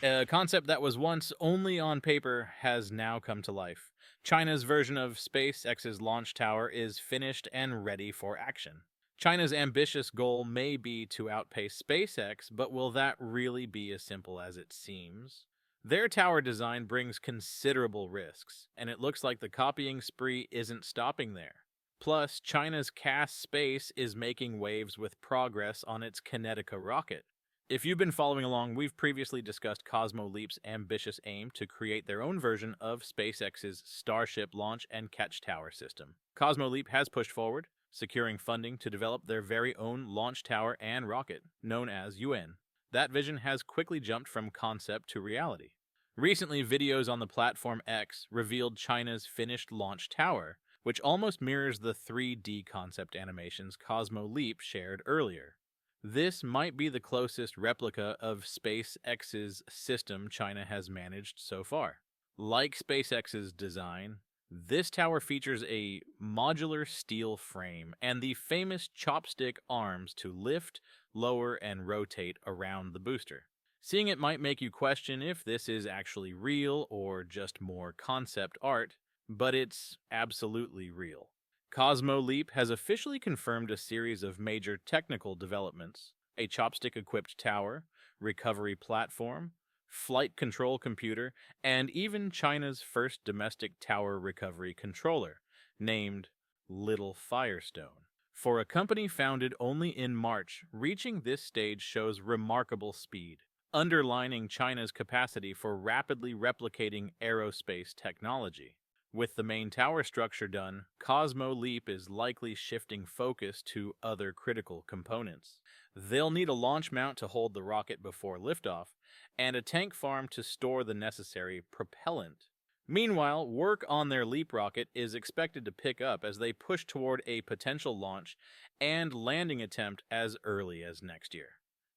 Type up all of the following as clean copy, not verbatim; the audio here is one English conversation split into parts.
A concept that was once only on paper has now come to life. China's version of SpaceX's launch tower is finished and ready for action. China's ambitious goal may be to outpace SpaceX, but will that really be as simple as it seems? Their tower design brings considerable risks, and it looks like the copying spree isn't stopping there. Plus, China's CAS Space is making waves with progress on its Kinetica rocket. If you've been following along, we've previously discussed Cosmo Leap's ambitious aim to create their own version of SpaceX's Starship launch and catch tower system. Cosmo Leap has pushed forward, securing funding to develop their very own launch tower and rocket, known as UN. That vision has quickly jumped from concept to reality. Recently, videos on the platform X revealed China's finished launch tower, which almost mirrors the 3D concept animations Cosmo Leap shared earlier. This might be the closest replica of SpaceX's system China has managed so far. Like SpaceX's design, this tower features a modular steel frame and the famous chopstick arms to lift, lower, and rotate around the booster. Seeing it might make you question if this is actually real or just more concept art, but it's absolutely real. Cosmo Leap has officially confirmed a series of major technical developments: a chopstick-equipped tower, recovery platform, flight control computer, and even China's first domestic tower recovery controller, named Little Firestone. For a company founded only in March, reaching this stage shows remarkable speed, underlining China's capacity for rapidly replicating aerospace technology. With the main tower structure done, Cosmo Leap is likely shifting focus to other critical components. They'll need a launch mount to hold the rocket before liftoff, and a tank farm to store the necessary propellant. Meanwhile, work on their Leap rocket is expected to pick up as they push toward a potential launch and landing attempt as early as next year.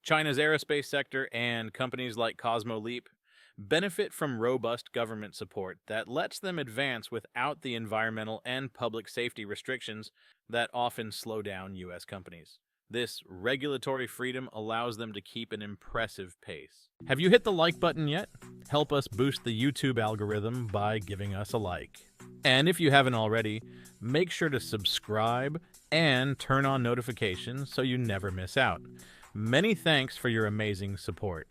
China's aerospace sector and companies like Cosmo Leap benefit from robust government support that lets them advance without the environmental and public safety restrictions that often slow down U.S. companies. This regulatory freedom allows them to keep an impressive pace. Have you hit the like button yet? Help us boost the YouTube algorithm by giving us a like. And if you haven't already, make sure to subscribe and turn on notifications so you never miss out. Many thanks for your amazing support.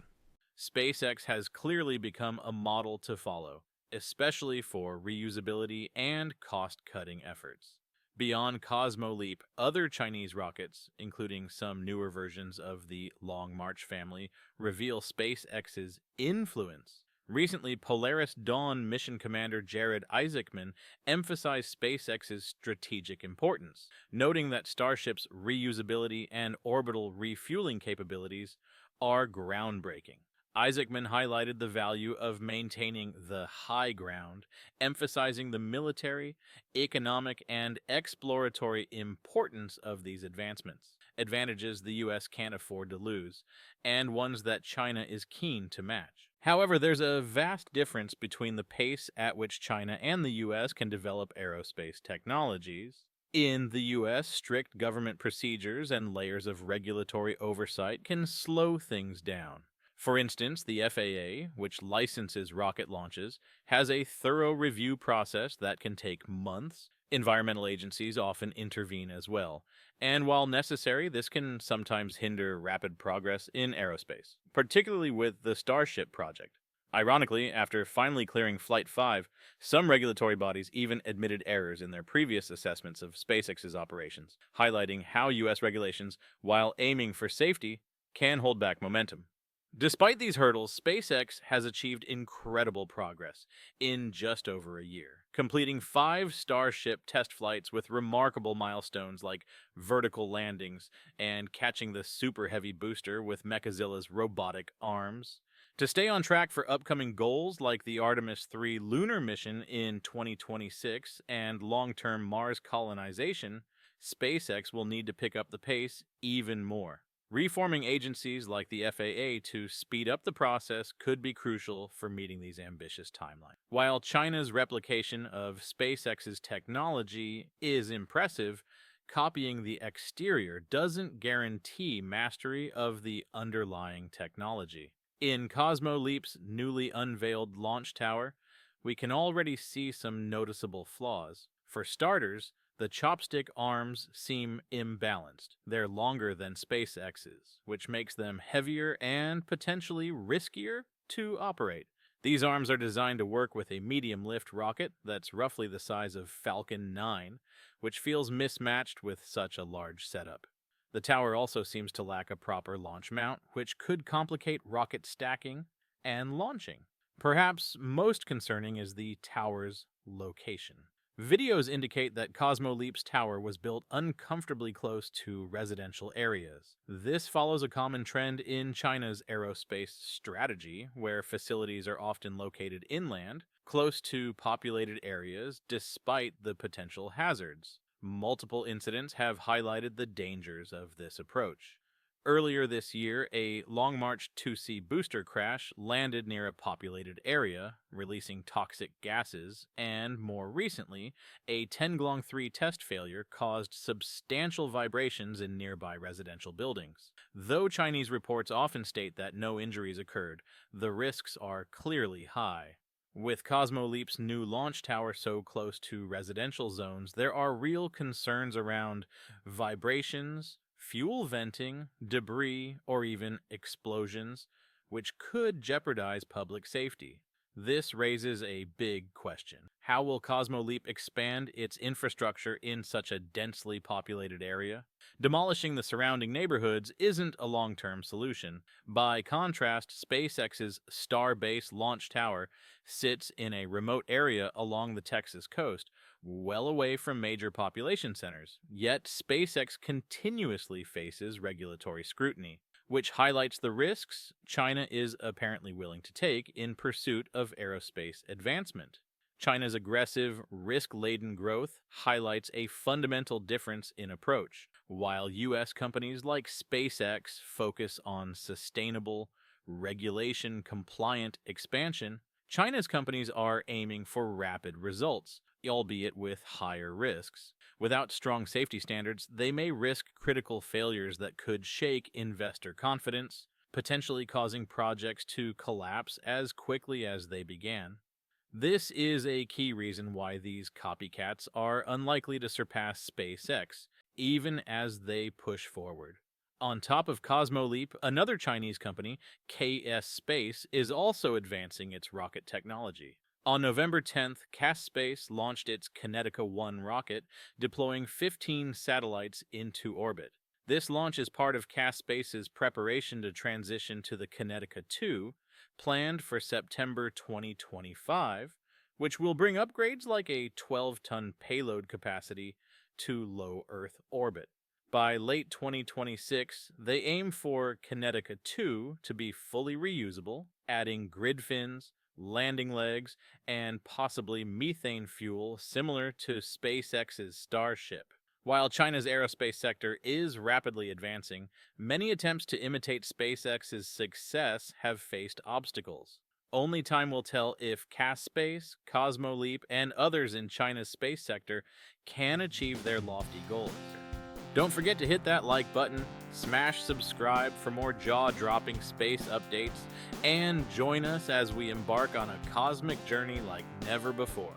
SpaceX has clearly become a model to follow, especially for reusability and cost-cutting efforts. Beyond Cosmo Leap, other Chinese rockets, including some newer versions of the Long March family, reveal SpaceX's influence. Recently, Polaris Dawn mission commander Jared Isaacman emphasized SpaceX's strategic importance, noting that Starship's reusability and orbital refueling capabilities are groundbreaking. Isaacman highlighted the value of maintaining the high ground, emphasizing the military, economic, and exploratory importance of these advancements, advantages the U.S. can't afford to lose, and ones that China is keen to match. However, there's a vast difference between the pace at which China and the U.S. can develop aerospace technologies. In the U.S., strict government procedures and layers of regulatory oversight can slow things down. For instance, the FAA, which licenses rocket launches, has a thorough review process that can take months. Environmental agencies often intervene as well, and while necessary, this can sometimes hinder rapid progress in aerospace, particularly with the Starship project. Ironically, after finally clearing Flight 5, some regulatory bodies even admitted errors in their previous assessments of SpaceX's operations, highlighting how U.S. regulations, while aiming for safety, can hold back momentum. Despite these hurdles, SpaceX has achieved incredible progress in just over a year, completing 5 Starship test flights with remarkable milestones like vertical landings and catching the Super Heavy booster with Mechazilla's robotic arms. To stay on track for upcoming goals like the Artemis 3 lunar mission in 2026 and long-term Mars colonization, SpaceX will need to pick up the pace even more. Reforming agencies like the FAA to speed up the process could be crucial for meeting these ambitious timelines. While China's replication of SpaceX's technology is impressive, copying the exterior doesn't guarantee mastery of the underlying technology. In Cosmo Leap's newly unveiled launch tower, we can already see some noticeable flaws. For starters, the chopstick arms seem imbalanced. They're longer than SpaceX's, which makes them heavier and potentially riskier to operate. These arms are designed to work with a medium lift rocket that's roughly the size of Falcon 9, which feels mismatched with such a large setup. The tower also seems to lack a proper launch mount, which could complicate rocket stacking and launching. Perhaps most concerning is the tower's location. Videos indicate that Cosmo Leap's tower was built uncomfortably close to residential areas. This follows a common trend in China's aerospace strategy, where facilities are often located inland, close to populated areas, despite the potential hazards. Multiple incidents have highlighted the dangers of this approach. Earlier this year, a Long March 2C booster crash landed near a populated area, releasing toxic gases, and more recently, a Tiangong 3 test failure caused substantial vibrations in nearby residential buildings. Though Chinese reports often state that no injuries occurred, the risks are clearly high. With Cosmo Leap's new launch tower so close to residential zones, there are real concerns around vibrations, fuel venting, debris, or even explosions, which could jeopardize public safety. This raises a big question. How will Cosmo Leap expand its infrastructure in such a densely populated area? Demolishing the surrounding neighborhoods isn't a long-term solution. By contrast, SpaceX's Starbase launch tower sits in a remote area along the Texas coast, well away from major population centers. Yet SpaceX continuously faces regulatory scrutiny, which highlights the risks China is apparently willing to take in pursuit of aerospace advancement. China's aggressive, risk-laden growth highlights a fundamental difference in approach. While U.S. companies like SpaceX focus on sustainable, regulation-compliant expansion, China's companies are aiming for rapid results, albeit with higher risks. Without strong safety standards, they may risk critical failures that could shake investor confidence, potentially causing projects to collapse as quickly as they began. This is a key reason why these copycats are unlikely to surpass SpaceX, even as they push forward. On top of Cosmo Leap, another Chinese company, KS Space, is also advancing its rocket technology. On November 10th, KS Space launched its Kinetica 1 rocket, deploying 15 satellites into orbit. This launch is part of KS Space's preparation to transition to the Kinetica 2, planned for September 2025, which will bring upgrades like a 12-ton payload capacity to low Earth orbit. By late 2026, they aim for Kinetica 2 to be fully reusable, adding grid fins, landing legs, and possibly methane fuel similar to SpaceX's Starship. While China's aerospace sector is rapidly advancing, many attempts to imitate SpaceX's success have faced obstacles. Only time will tell if KS Space, Cosmo Leap, and others in China's space sector can achieve their lofty goals. Don't forget to hit that like button, smash subscribe for more jaw-dropping space updates, and join us as we embark on a cosmic journey like never before.